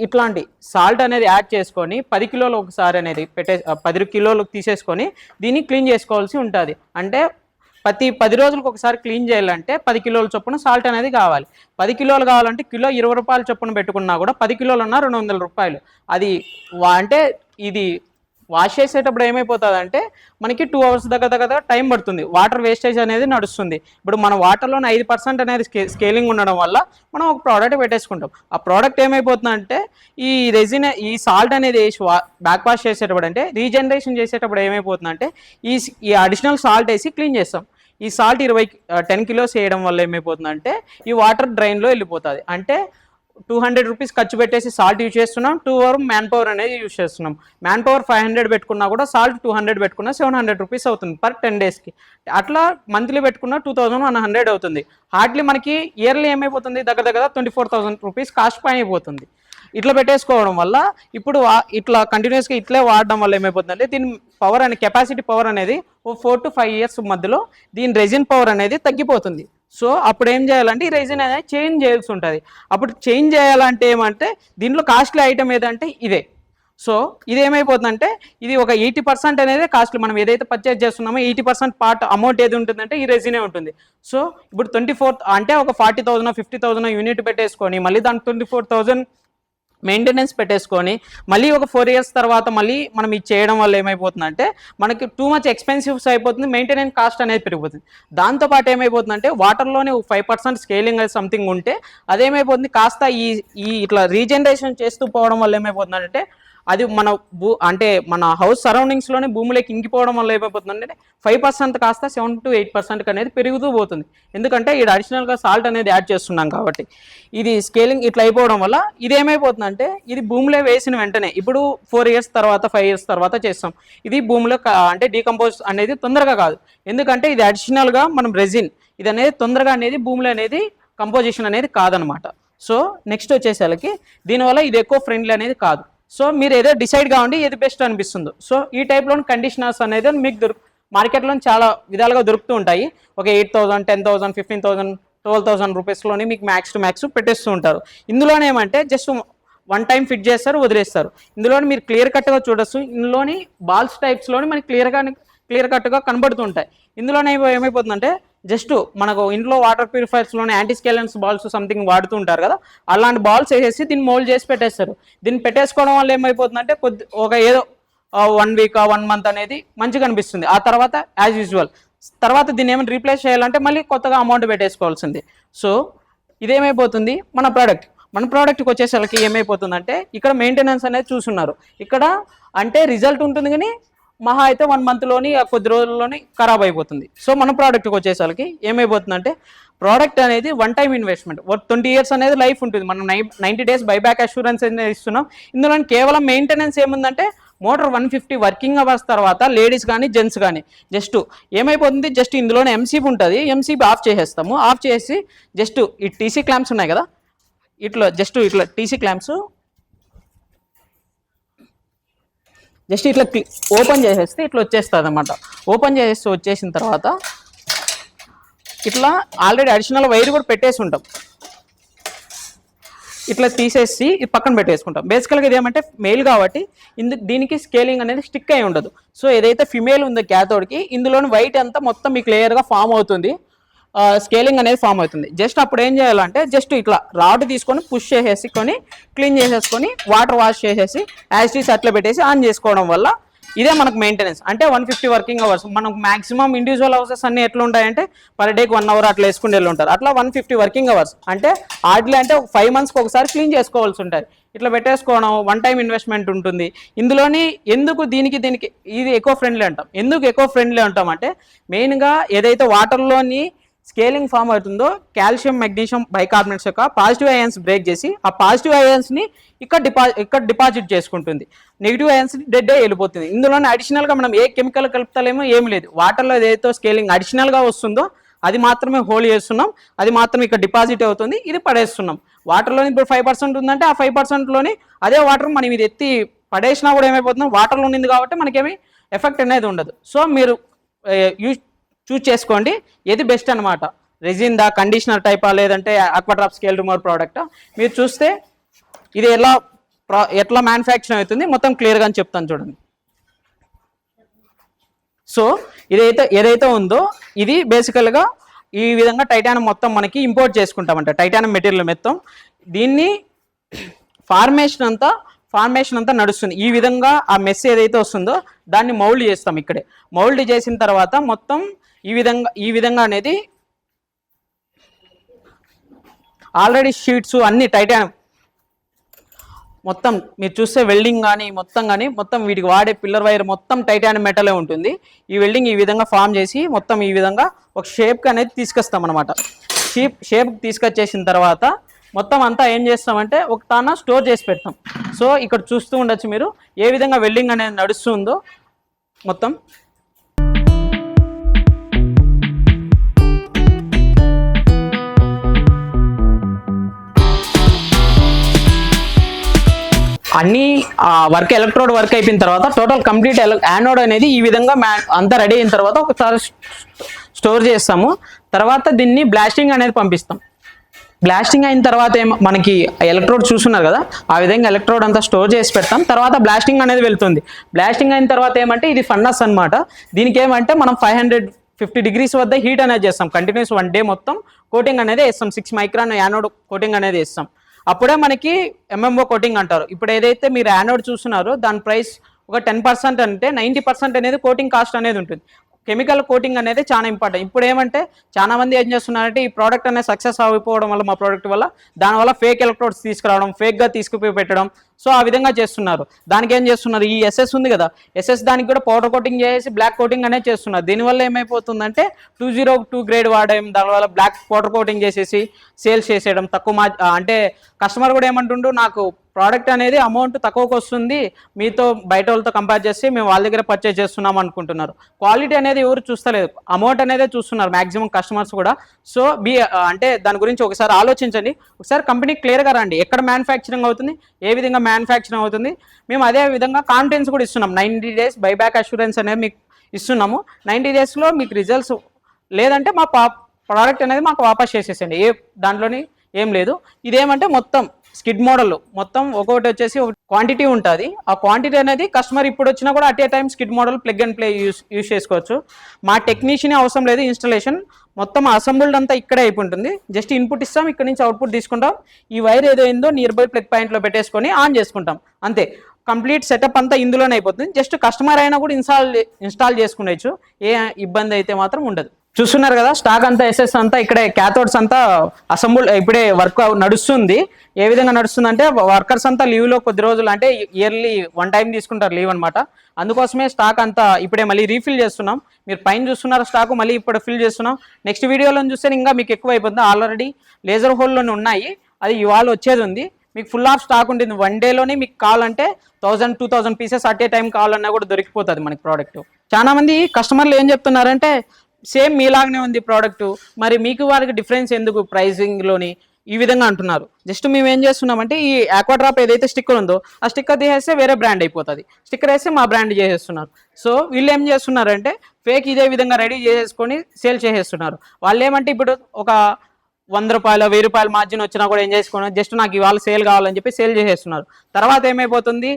ఇట్లాంటి సాల్ట్ అనేది యాడ్ చేసుకొని 10 కిలోలు ఒకసారి అనేది 10 కిలోలకు తీసేసుకొని దీన్ని క్లీన్ చేసుకోవాల్సి ఉంటుంది. అంటే 10 రోజులకు ఒకసారి క్లీన్ చేయాలంటే 10 కిలోల చొప్పున సాల్ట్ అనేది కావాలి. 10 కిలోలు కావాలంటే కిలో 20 రూపాయల చొప్పున పెట్టుకున్నా కూడా 10 కిలోలు అన్నా 200 రూపాయలు. అది అంటే ఇది వాష్ చేసేటప్పుడు ఏమైపోతుంది అంటే మనకి 2 hours దగ్గర టైం పడుతుంది. వాటర్ వేస్టేజ్ అనేది నడుస్తుంది. ఇప్పుడు మన వాటర్లోనే 5% అనేది స్కేలింగ్ ఉండడం వల్ల మనం ఒక ప్రోడక్ట్ పెట్టేసుకుంటాం. ఆ ప్రోడక్ట్ ఏమైపోతుందంటే ఈ సాల్ట్ అనేది వేసి బ్యాక్ వాష్ చేసేటప్పుడు అంటే రీజనరేషన్ చేసేటప్పుడు ఏమైపోతుందంటే ఈ అడిషనల్ సాల్ట్ వేసి క్లీన్ చేస్తాం. ఈ సాల్ట్ 10 kilos వేయడం వల్ల ఏమైపోతుందంటే ఈ వాటర్ డ్రైన్లో వెళ్ళిపోతుంది. అంటే 200 రూపీస్ ఖర్చు పెట్టేసి సాల్ట్ యూజ్ చేస్తున్నాం, 2 hours మ్యాన్ పవర్ అనేది యూజ్ చేస్తున్నాం. మ్యాన్ పవర్ 500 పెట్టుకున్నా కూడా సాల్ట్ 200 పెట్టుకున్నా 700 రూపీస్ అవుతుంది పర్ 10 daysకి. అట్లా మంత్లీ పెట్టుకున్నా 2100 అవుతుంది. హార్డ్లీ మనకి ఇయర్లీ ఏమైపోతుంది, దగ్గర 24,000 రూపీస్ కాస్ట్ పైన అయిపోతుంది. ఇట్లా పెట్టేసుకోవడం వల్ల ఇప్పుడు ఇట్లా కంటిన్యూస్గా ఇట్లే వాడడం వల్ల ఏమైపోతుందంటే దీని పవర్ అనే కెపాసిటీ పవర్ అనేది 4 to 5 years మధ్యలో దీని రెజిన్ పవర్ అనేది తగ్గిపోతుంది. సో అప్పుడు ఏం చేయాలంటే ఈ రెజిన్ అనేది చేంజ్ చేయాల్సి ఉంటుంది. అప్పుడు చేంజ్ చేయాలంటే ఏమంటే దీంట్లో కాస్ట్లీ ఐటమ్ ఏదంటే ఇదే. సో ఇది ఏమైపోతుందంటే ఇది ఒక 80% అనేది కాస్ట్లీ. మనం ఏదైతే పర్చేజ్ చేస్తున్నామో 80% పార్ట్ అమౌంట్ ఏది ఉంటుందంటే ఈ రెజినే ఉంటుంది. సో ఇప్పుడు 24 అంటే ఒక 40,000 50,000 యూనిట్ పెట్టేసుకొని మళ్ళీ దానికి 24,000 మెయింటెనెన్స్ పెట్టేసుకొని మళ్ళీ ఒక 4 years తర్వాత మళ్ళీ మనం ఇది చేయడం వల్ల ఏమైపోతుందంటే మనకి టూ మచ్ ఎక్స్పెన్సివ్స్ అయిపోతుంది, మెయింటెనెన్స్ కాస్ట్ అనేది పెరిగిపోతుంది. దాంతోపాటు ఏమైపోతుందంటే వాటర్లోనే 5% స్కేలింగ్ అది సంథింగ్ ఉంటే అదేమైపోతుంది కాస్త ఈ ఇట్లా రీజనరేషన్ చేస్తూ పోవడం వల్ల ఏమైపోతుందంటే అది మన అంటే మన హౌస్ సరౌండింగ్స్లోనే భూమిలోకి ఇంకిపోవడం వల్ల ఏమైపోతుందంటే 5% కాస్త 7 to 8% అనేది పెరుగుతూ పోతుంది. ఎందుకంటే ఇది అడిషనల్గా సాల్ట్ అనేది యాడ్ చేస్తున్నాం కాబట్టి. ఇది స్కేలింగ్ ఇట్లా అయిపోవడం వల్ల ఇది ఏమైపోతుందంటే ఇది భూమిలో వేసిన వెంటనే ఇప్పుడు 4 years తర్వాత 5 years తర్వాత చేస్తాం. ఇది భూమిలో అంటే డీకంపోజ్ అనేది తొందరగా కాదు. ఎందుకంటే ఇది అడిషనల్గా మనం రెజిన్ ఇది అనేది తొందరగా అనేది భూమిలో అనేది కంపోజిషన్ అనేది కాదనమాట. సో నెక్స్ట్ వచ్చేసరికి దీనివల్ల ఇది ఎక్కువ ఫ్రెండ్లీ అనేది కాదు. సో మీరు ఏదో డిసైడ్ కావండి ఏది బెస్ట్ అనిపిస్తుందో. సో ఈ టైప్లోని కండిషనర్స్ అనేది మీకు మార్కెట్లో చాలా విధాలుగా దొరుకుతూ ఉంటాయి. ఒక 8,000, 10,000, 15,000, 12,000 రూపీస్లోని మీకు మ్యాక్స్ టు మ్యాక్స్ పెట్టేస్తూ ఉంటారు. ఇందులోనే ఏమంటే జస్ట్ వన్ టైం ఫిట్ చేస్తారు, వదిలేస్తారు. ఇందులోని మీరు క్లియర్ కట్గా చూడొచ్చు. ఇందులోని బాల్స్ టైప్స్లోని మనకి క్లియర్ కట్గా కనబడుతుంటాయి. ఇందులోనే ఏమైపోతుందంటే జస్ట్ మనకు ఇంట్లో వాటర్ ప్యూరిఫైర్స్లోనే యాంటీ స్కేలెన్స్ బాల్స్ సంథింగ్ వాడుతూ ఉంటారు కదా, అలాంటి బాల్స్ వేసేసి దీన్ని మోల్డ్ చేసి పెట్టేస్తారు. దీన్ని పెట్టేసుకోవడం వల్ల ఏమైపోతుందంటే ఒక ఏదో 1 week 1 month అనేది మంచిగా అనిపిస్తుంది. ఆ తర్వాత యాజ్ యూజువల్ తర్వాత దీన్ని ఏమైనా రీప్లేస్ చేయాలంటే మళ్ళీ కొత్తగా అమౌంట్ పెట్టేసుకోవాల్సింది. సో ఇదేమైపోతుంది మన ప్రోడక్ట్కి వచ్చేసరికి ఏమైపోతుందంటే ఇక్కడ మెయింటెనెన్స్ అనేది చూస్తున్నారు. ఇక్కడ అంటే రిజల్ట్ ఉంటుంది కానీ మహా అయితే 1 monthలోని కొద్ది రోజుల్లోని ఖరాబ్ అయిపోతుంది. సో మన ప్రోడక్ట్కి వచ్చేసరికి ఏమైపోతుందంటే ప్రోడక్ట్ అనేది వన్ టైం ఇన్వెస్ట్మెంట్. 20 years అనేది లైఫ్ ఉంటుంది. మనం 90 days బైబ్యాక్ అష్యూరెన్స్ అనేది ఇస్తున్నాం. ఇందులో కేవలం మెయింటెనెన్స్ ఏముందంటే మోటార్ 150 వర్కింగ్ అవర్స్ తర్వాత లేడీస్ కానీ జెంట్స్ కానీ జస్ట్ ఏమైపోతుంది, జస్ట్ ఇందులోనే ఎంసీబీ ఉంటుంది. ఎంసీబీ ఆఫ్ చేసేస్తాము. ఆఫ్ చేసి జస్ట్ ఈ టీసీ క్లాంప్స్ ఉన్నాయి కదా, ఇట్లా టీసీ క్లాంప్స్ జస్ట్ ఇట్లా ఓపెన్ చేసేస్తే ఇట్లా వచ్చేస్తుంది అన్నమాట. ఓపెన్ చేసేస్తే వచ్చేసిన తర్వాత ఇట్లా ఆల్రెడీ అడిషనల్ వైర్ కూడా పెట్టేసి ఉంటాం. ఇట్లా తీసేసి పక్కన పెట్టేసుకుంటాం. బేసికల్గా ఇది ఏమంటే మెయిల్ కాబట్టి దీనికి స్కేలింగ్ అనేది స్టిక్ అయి ఉండదు. సో ఏదైతే ఫిమేల్ ఉందో క్యాథోడ్కి ఇందులోని వైట్ అంతా మొత్తం మీకు క్లియర్గా ఫామ్ అవుతుంది, స్కేలింగ్ అనేది ఫామ్ అవుతుంది. జస్ట్ అప్పుడు ఏం చేయాలంటే జస్ట్ ఇట్లా రాడ్ తీసుకొని పుష్ చేసేసుకొని క్లీన్ చేసేసుకొని వాటర్ వాష్ చేసేసి యాసిటీస్ అట్లా పెట్టేసి ఆన్ చేసుకోవడం వల్ల ఇదే మనకు మెయింటెనెన్స్. అంటే 150 వర్కింగ్ అవర్స్. మనకు మాక్సిమం ఇండివిజువల్ హౌసెస్ అన్ని ఎట్లా ఉంటాయంటే పర్ డేకి 1 hour అట్లా వేసుకుని వెళ్ళి ఉంటారు. అట్లా 150 వర్కింగ్ అవర్స్ అంటే హార్డ్లీ అంటే 5 monthsకి ఒకసారి క్లీన్ చేసుకోవాల్సి ఉంటుంది. ఇట్లా పెట్టేసుకోవడం వన్ టైం ఇన్వెస్ట్మెంట్ ఉంటుంది. ఇందులోని ఎందుకు దీనికి ఇది ఎకో ఫ్రెండ్లీ అంటాం. ఎందుకు ఎకో ఫ్రెండ్లీ అంటాం అంటే మెయిన్గా ఏదైతే వాటర్లోని స్కేలింగ్ ఫామ్ అవుతుందో కాల్షియం మెగ్నీషియం బైకార్బోనేట్స్ యొక్క పాజిటివ్ అయాన్స్ బ్రేక్ చేసి ఆ పాజిటివ్ అయాన్స్ని ఇక్కడ డిపాజిట్ చేసుకుంటుంది. నెగిటివ్ అయాన్స్ డెడ్ వెళ్ళిపోతుంది. ఇందులోనే అడిషనల్గా మనం ఏ కెమికల్ కలుపుతలేమో ఏమి లేదు. వాటర్లో ఏదైతే స్కేలింగ్ అడిషనల్గా వస్తుందో అది మాత్రమే హోల్డ్ చేస్తున్నాం, అది మాత్రం ఇక్కడ డిపాజిట్ అవుతుంది, ఇది పడేస్తున్నాం. వాటర్లోని ఇప్పుడు 5% ఉందంటే ఆ 5%లోని అదే వాటర్ మనం ఇది ఎత్తి పడేసినా కూడా ఏమైపోతుంది, వాటర్లో ఉంది కాబట్టి మనకేమి ఎఫెక్ట్ అనేది ఉండదు. సో మీరు చూస్ చేసుకోండి ఏది బెస్ట్ అనమాట. రెజిన్ కండిషనర్ టైపా లేదంటే ఆక్వాడ్రాప్ స్కేల్ రిమూవర్ ప్రోడక్టా. మీరు చూస్తే ఇది ఎట్లా మ్యానుఫ్యాక్చర్ అవుతుంది మొత్తం క్లియర్గా అని చెప్తాను చూడండి. సో ఏదైతే ఉందో ఇది బేసికల్గా ఈ విధంగా టైటానియం మొత్తం మనకి ఇంపోర్ట్ చేసుకుంటామంట. టైటానియం మెటీరియల్ మొత్తం దీన్ని ఫార్మేషన్ అంతా నడుస్తుంది. ఈ విధంగా ఆ మెస్ ఏదైతే వస్తుందో దాన్ని మౌల్డ్ చేస్తాం. ఇక్కడే మౌల్డ్ చేసిన తర్వాత మొత్తం ఈ విధంగా అనేది ఆల్రెడీ షీట్స్ అన్ని టైటానియం మొత్తం మీరు చూస్తే వెల్డింగ్ కానీ మొత్తం వీటికి వాడే పిల్లర్ వైర్ మొత్తం టైటానియం మెటలే ఉంటుంది. ఈ వెల్డింగ్ ఈ విధంగా ఫామ్ చేసి మొత్తం ఈ విధంగా ఒక షేప్కి అనేది తీసుకొస్తాం అనమాట. షేప్కి తీసుకొచ్చేసిన తర్వాత మొత్తం అంతా ఏం చేస్తామంటే ఒక తాన స్టోర్ చేసి పెడతాం. సో ఇక్కడ చూస్తూ ఉండొచ్చు మీరు ఏ విధంగా వెల్డింగ్ అనేది నడుస్తుందో మొత్తం. అన్ని వర్క్ ఎలక్ట్రోడ్ వర్క్ అయిపోయిన తర్వాత టోటల్ కంప్లీట్ యానోడ్ అనేది ఈ విధంగా అంతా రెడీ అయిన తర్వాత ఒకసారి స్టోర్ చేస్తాము. తర్వాత దీన్ని బ్లాస్టింగ్ అనేది పంపిస్తాం. బ్లాస్టింగ్ అయిన తర్వాత మనకి ఎలక్ట్రోడ్ చూస్తున్నారు కదా, ఆ విధంగా ఎలక్ట్రోడ్ అంతా స్టోర్ చేసి పెడతాం. తర్వాత బ్లాస్టింగ్ అనేది వెళ్తుంది. బ్లాస్టింగ్ అయిన తర్వాత ఏమంటే ఇది ఫర్నస్ అనమాట. దీనికి ఏమంటే మనం 550 degrees వద్ద హీట్ అనేది చేస్తాం. కంటిన్యూస్ 1 day మొత్తం కోటింగ్ అనేది వేస్తాం. 6 micron యానోడ్ కోటింగ్ అనేది వేస్తాం. అప్పుడే మనకి ఎంఎంఓ కోటింగ్ అంటారు. ఇప్పుడు ఏదైతే మీరు యానోడ్ చూస్తున్నారో దాని ప్రైస్ ఒక 10% అంటే 90% అనేది కోటింగ్ కాస్ట్ అనేది ఉంటుంది. కెమికల్ కోటింగ్ అనేది చాలా ఇంపార్టెంట్. ఇప్పుడు ఏమంటే చాలా మంది ఏం చేస్తున్నారంటే ఈ ప్రోడక్ట్ అనేది సక్సెస్ అయిపోవడం వల్ల మా ప్రోడక్ట్ వల్ల దానివల్ల ఫేక్ ఎలక్ట్రోడ్స్ తీసుకురావడం, ఫేక్గా తీసుకుపోయి పెట్టడం, సో ఆ విధంగా చేస్తున్నారు. దానికి ఏం చేస్తున్నారు, ఈ ఎస్ఎస్ ఉంది కదా, ఎస్ఎస్ దానికి కూడా పౌడర్ కోటింగ్ చేసి బ్లాక్ కోటింగ్ అనేది చేస్తున్నారు. దీనివల్ల ఏమైపోతుందంటే 202 గ్రేడ్ వాడడం, దానివల్ల బ్లాక్ పౌడర్ కోటింగ్ చేసేసి సేల్స్ చేసేయడం, తక్కువ అంటే కస్టమర్ కూడా ఏమంటుండు, నాకు ప్రోడక్ట్ అనేది అమౌంట్ తక్కువకు వస్తుంది, మీతో బయట వాళ్ళతో కంపేర్ చేసి మేము వాళ్ళ దగ్గర పర్చేస్ చేస్తున్నాం అనుకుంటున్నారు. క్వాలిటీ అనేది ఎవరు చూస్తలేదు, అమౌంట్ అనేది చూస్తున్నారు మ్యాక్సిమం కస్టమర్స్ కూడా. సో అంటే దాని గురించి ఒకసారి ఆలోచించండి, ఒకసారి కంపెనీ క్లియర్గా రండి, ఎక్కడ మ్యానుఫ్యాక్చరింగ్ అవుతుంది, ఏ విధంగా మ్యానుఫ్యాక్చరింగ్ అవుతుంది. మేము అదే విధంగా కాన్ఫిడెన్స్ కూడా ఇస్తున్నాం, 90 days బైబ్యాక్ అష్యూరెన్స్ అనేది మీకు ఇస్తున్నాము. 90 daysలో మీకు రిజల్ట్స్ లేదంటే మా ప్రోడక్ట్ అనేది మాకు వాపస్ చేసేసండి, ఏ దాంట్లోని ఏం లేదు. ఇదేమంటే మొత్తం స్కిడ్ మోడల్, మొత్తం ఒక్కొక్కటి వచ్చేసి క్వాంటిటీ ఉంటుంది. ఆ క్వాంటిటీ అనేది కస్టమర్ ఇప్పుడు వచ్చినా కూడా at a time skid model plug and play use చేసుకోవచ్చు. మా టెక్నీషియన్ అవసరం లేదు, ఇన్స్టాలేషన్ మొత్తం అసెంబుల్డ్ అంతా ఇక్కడే అయిపోతుంది. జస్ట్ ఇన్పుట్ ఇస్తాం, ఇక్కడ నుంచి అవుట్పుట్ తీసుకుంటాం, ఈ వైర్ ఏదైందో నియర్ బై ప్లగ్ పాయింట్లో పెట్టేసుకొని ఆన్ చేసుకుంటాం, అంతే. కంప్లీట్ సెటప్ అంతా ఇందులోనే అయిపోతుంది. జస్ట్ కస్టమర్ అయినా కూడా ఇన్స్టాల్ చేసుకునేచ్చు, ఏ ఇబ్బంది అయితే మాత్రం ఉండదు. చూస్తున్నారు కదా, స్టాక్ అంతా ఎస్ఎస్ అంతా ఇక్కడే, క్యాథోడ్స్ అంతా అసెంబుల్ ఇప్పుడే వర్క్ నడుస్తుంది. ఏ విధంగా నడుస్తుంది అంటే వర్కర్స్ అంతా లీవ్లో కొద్ది రోజులు, అంటే ఇయర్లీ 1 time తీసుకుంటారు లీవ్ అనమాట. అందుకోసమే స్టాక్ అంతా ఇప్పుడే మళ్ళీ రీఫిల్ చేస్తున్నాం. మీరు పైన చూస్తున్నారు స్టాక్, మళ్ళీ ఇప్పుడు ఫిల్ చేస్తున్నాం. నెక్స్ట్ వీడియోలో చూస్తే ఇంకా మీకు ఎక్కువ అయిపోతుంది. ఆల్రెడీ లేజర్ హోల్లోనే ఉన్నాయి, అది ఇవాళ వచ్చేది ఉంది. మీకు ఫుల్ ఆఫ్ స్టాక్ ఉంటుంది. 1 dayలోనే మీకు కావాలంటే 1000-2000 పీసెస్ అట్ ఏ టైం కావాలన్నా కూడా దొరికిపోతుంది మనకి ప్రోడక్ట్. చాలా మంది కస్టమర్లు ఏం చెప్తున్నారంటే, సేమ్ మీలాగానే ఉంది ప్రోడక్ట్, మరి మీకు వారికి డిఫరెన్స్ ఎందుకు ప్రైసింగ్లోని, ఈ విధంగా అంటున్నారు. జస్ట్ మేము ఏం చేస్తున్నామంటే ఈ ఆక్వాడ్రాప్ ఏదైతే స్టిక్కర్ ఉందో ఆ స్టిక్కర్ తీసేస్తే వేరే బ్రాండ్ అయిపోతుంది, స్టిక్కర్ వేస్తే మా బ్రాండ్ చేసేస్తున్నారు. సో వీళ్ళు ఏం చేస్తున్నారంటే ఫేక్ ఇదే విధంగా రెడీ చేసేసుకొని సేల్ చేసేస్తున్నారు. వాళ్ళు ఏమంటే ఇప్పుడు ఒక 100 రూపాయలు 1000 రూపాయల మార్జిన్ వచ్చినా కూడా ఏం చేసుకున్నారు, జస్ట్ నాకు ఇవాళ సేల్ కావాలని చెప్పి సేల్ చేసేస్తున్నారు. తర్వాత ఏమైపోతుంది,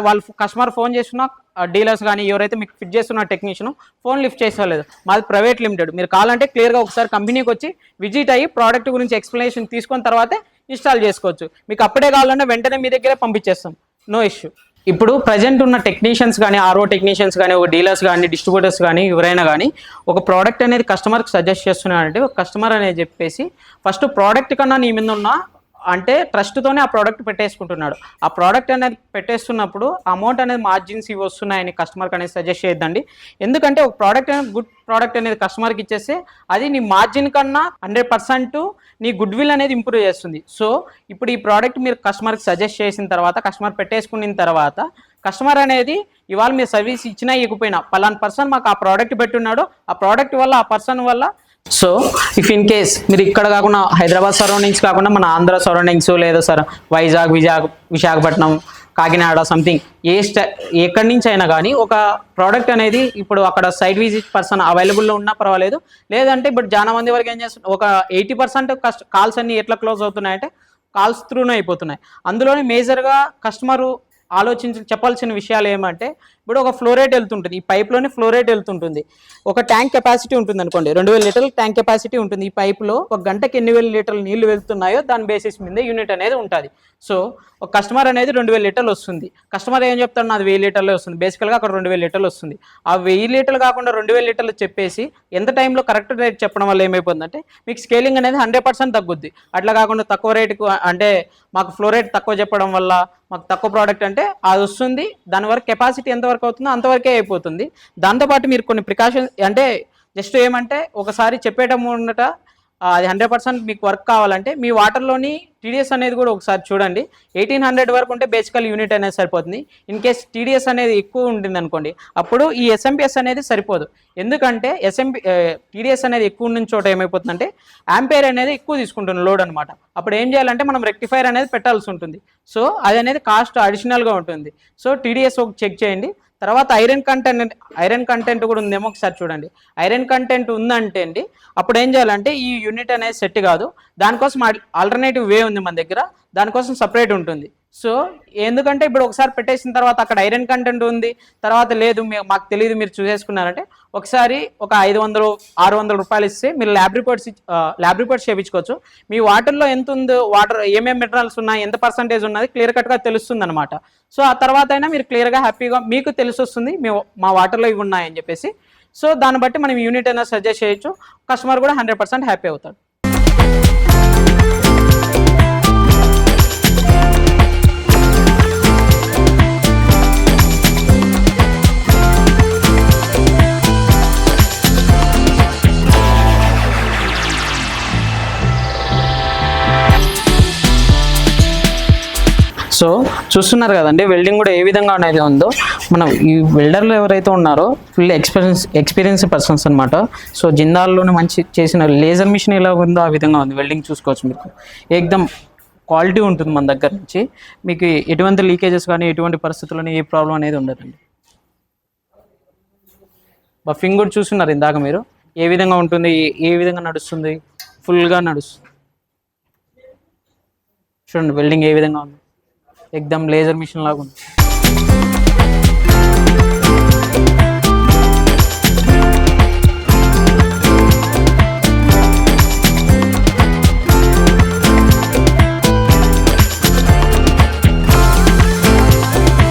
వాళ్ళు కస్టమర్ ఫోన్ చేస్తున్నా, డీలర్స్ కానీ ఎవరైతే మీకు ఫిట్ చేస్తున్న టెక్నీషియన్ ఫోన్ లిఫ్ట్ చేసేలేదు. మాది ప్రైవేట్ లిమిటెడ్. మీరు కావాలంటే క్లియర్గా ఒకసారి కంపెనీకి వచ్చి విజిట్ అయ్యి ప్రోడక్ట్ గురించి ఎక్స్ప్లెనేషన్ తీసుకున్న తర్వాతే ఇన్స్టాల్ చేసుకోవచ్చు. మీకు అప్పుడే కావాలంటే వెంటనే మీ దగ్గరే పంపించేస్తాం, నో ఇష్యూ. ఇప్పుడు ప్రజెంట్ ఉన్న టెక్నీషియన్స్ కానీ, ఆర్ఓ టెక్నీషియన్స్ కానీ, ఒక డీలర్స్ కానీ, డిస్ట్రిబ్యూటర్స్ కానీ, ఎవరైనా కానీ ఒక ప్రోడక్ట్ అనేది కస్టమర్కి సజెస్ట్ చేస్తున్నారంటే, ఒక కస్టమర్ అనేది చెప్పేసి ఫస్ట్ ప్రోడక్ట్ కన్నా నీ మీద ఉన్న అంటే ట్రస్ట్తోనే ఆ ప్రోడక్ట్ పెట్టేసుకుంటున్నాడు. ఆ ప్రోడక్ట్ అనేది పెట్టేస్తున్నప్పుడు అమౌంట్ అనేది మార్జిన్స్ ఇవి వస్తున్నాయని కస్టమర్కి అనేది సజెస్ట్ చేయొద్దండి. ఎందుకంటే ఒక ప్రోడక్ట్ అనేది గుడ్ ప్రోడక్ట్ అనేది కస్టమర్కి ఇచ్చేస్తే అది నీ మార్జిన్ కన్నా 100% నీ గుడ్ విల్ అనేది ఇంప్రూవ్ చేస్తుంది. సో ఇప్పుడు ఈ ప్రోడక్ట్ మీరు కస్టమర్కి సజెస్ట్ చేసిన తర్వాత, కస్టమర్ పెట్టేసుకున్న తర్వాత, కస్టమర్ అనేది ఇవాళ మీరు సర్వీస్ ఇచ్చినా ఇవ్వకపోయినా పలానా పర్సన్ మాకు ఆ ప్రోడక్ట్ పెట్టున్నాడు, ఆ ప్రోడక్ట్ వల్ల ఆ పర్సన్ వల్ల. సో ఇఫ్ ఇన్ కేస్ మీరు ఇక్కడ కాకుండా హైదరాబాద్ సరౌండింగ్స్ కాకుండా మన ఆంధ్ర సరౌండింగ్స్ లేదా వైజాగ్, విశాఖపట్నం, కాకినాడ సంథింగ్ ఎక్కడి నుంచి అయినా కానీ ఒక ప్రోడక్ట్ అనేది ఇప్పుడు అక్కడ సైట్ విజిట్ పర్సన్ అవైలబుల్లో ఉన్నా పర్వాలేదు. లేదంటే ఇప్పుడు చాలా మంది వరకు ఏం చేస్తున్నారు, ఒక 80% కాల్స్ అన్ని ఎట్లా క్లోజ్ అవుతున్నాయంటే కాల్స్ త్రూనే అయిపోతున్నాయి. అందులోనే మేజర్గా కస్టమరు చెప్పాల్సిన విషయాలు ఏమంటే, ఇప్పుడు ఒక ఫ్లో రేట్ వెళ్తుంటుంది, ఈ పైప్లోనే ఫ్లో రేట్ వెళ్తుంటుంది. ఒక ట్యాంక్ కెపాసిటీ ఉంటుంది అనుకోండి, 2000 లీటర్ల ట్యాంక్ కెపాసిటీ ఉంటుంది. ఈ పైప్లో ఒక గంటకి ఎన్ని వేల లీటర్లు నీళ్లు వెళ్తున్నాయో దాని బేసిస్ మీద యూనిట్ అనేది ఉంటుంది. సో ఒక కస్టమర్ అనేది 2000 లీటర్లు వస్తుంది. కస్టమర్ ఏం చెప్తాడు, నాది 1000 లీటర్లే వస్తుంది. బేసికల్గా అక్కడ 2000 లీటర్లు వస్తుంది. ఆ 1000 లీటర్లు కాకుండా 2000 లీటర్లు చెప్పేసి ఎంత టైంలో కరెక్ట్ రేట్ చెప్పడం వల్ల ఏమైపోతుందంటే మీకు స్కేలింగ్ అనేది 100% తగ్గుద్ది. అట్లా కాకుండా తక్కువ రేటుకు, అంటే మాకు ఫ్లో రేట్ తక్కువ చెప్పడం వల్ల మాకు తక్కువ ప్రోడక్ట్ అంటే అది వస్తుంది, దాని వరకు కెపాసిటీ ఎంతవరకు అవుతుందో అంతవరకే అయిపోతుంది. దాంతోపాటు మీరు కొన్ని ప్రికాషన్స్, అంటే జస్ట్ ఏమంటే ఒకసారి చెప్పేటం ఉండట, అది 100% మీకు వర్క్ కావాలంటే మీ వాటర్లోని టీడీఎస్ అనేది కూడా ఒకసారి చూడండి. 1800 వరకు ఉంటే బేసికల్ యూనిట్ అనేది సరిపోతుంది. ఇన్ కేస్ టీడీఎస్ అనేది ఎక్కువ ఉంటుంది అనుకోండి, అప్పుడు ఈ ఎస్ఎంపిఎస్ అనేది సరిపోదు. ఎందుకంటే టీడీఎస్ అనేది ఎక్కువ ఉన్న చోట ఏమైపోతుందంటే యాంపేర్ అనేది ఎక్కువ తీసుకుంటుంది లోడ్ అనమాట. అప్పుడు ఏం చేయాలంటే మనం రెక్టిఫైర్ అనేది పెట్టాల్సి ఉంటుంది. సో అది అనేది కాస్ట్ అడిషనల్గా ఉంటుంది. సో టీడీఎస్ ఒక చెక్ చేయండి. తర్వాత ఐరన్ కంటెంట్ కూడా ఉందేమో ఒకసారి చూడండి. ఐరన్ కంటెంట్ ఉందంటే అండి అప్పుడు ఏం చేయాలంటే ఈ యూనిట్ అనేది సెట్ కాదు, దానికోసం ఆల్టర్నేటివ్ వే ఉంది మన దగ్గర, దానికోసం సపరేట్ ఉంటుంది. సో ఎందుకంటే ఇప్పుడు ఒకసారి పెట్టేసిన తర్వాత అక్కడ ఐరన్ కంటెంట్ ఉంది, తర్వాత లేదు మాకు తెలియదు మీరు చూసేసుకున్నారంటే ఒకసారి ఒక 500-600 రూపాయలు ఇస్తే మీరు ల్యాబ్ రిపోర్ట్స్ చేయించుకోవచ్చు. మీ వాటర్లో ఎంత ఉందో, వాటర్ ఏమేమి మినరల్స్ ఉన్నాయి, ఎంత పర్సంటేజ్ ఉన్నది క్లియర్ కట్గా తెలుస్తుంది అనమాట. సో ఆ తర్వాత అయినా మీరు క్లియర్గా హ్యాపీగా మీకు తెలిసి వస్తుంది మా వాటర్లో ఇవి ఉన్నాయని చెప్పేసి. సో దాన్ని బట్టి మనం యూనిట్ అయినా సజెస్ట్ చేయొచ్చు, కస్టమర్ కూడా 100% హ్యాపీ అవుతాడు. సో చూస్తున్నారు కదండి, వెల్డింగ్ కూడా ఏ విధంగా అనేది ఉందో. మనం ఈ వెల్డర్లు ఎవరైతే ఉన్నారో ఫుల్ ఎక్స్పీరియన్స్ పర్సన్స్ అనమాట. సో జిందాల్లోనే మంచి చేసిన లేజర్ మిషన్ ఎలా ఉందో ఆ విధంగా ఉంది వెల్డింగ్. చూసుకోవచ్చు మీకు, ఏకదమ్ క్వాలిటీ ఉంటుంది మన దగ్గర నుంచి. మీకు ఎటువంటి లీకేజెస్ కానీ ఎటువంటి పరిస్థితుల్లో ఏ ప్రాబ్లం అనేది ఉండదండి. బఫింగ్ కూడా చూస్తున్నారు ఇందాక మీరు, ఏ విధంగా ఉంటుంది, ఏ విధంగా నడుస్తుంది, ఫుల్గా నడుస్తుంది. చూడండి వెల్డింగ్ ఏ విధంగా ఉంది, ఏకదమ్ లేజర్ మిషన్ లాగా ఉంది.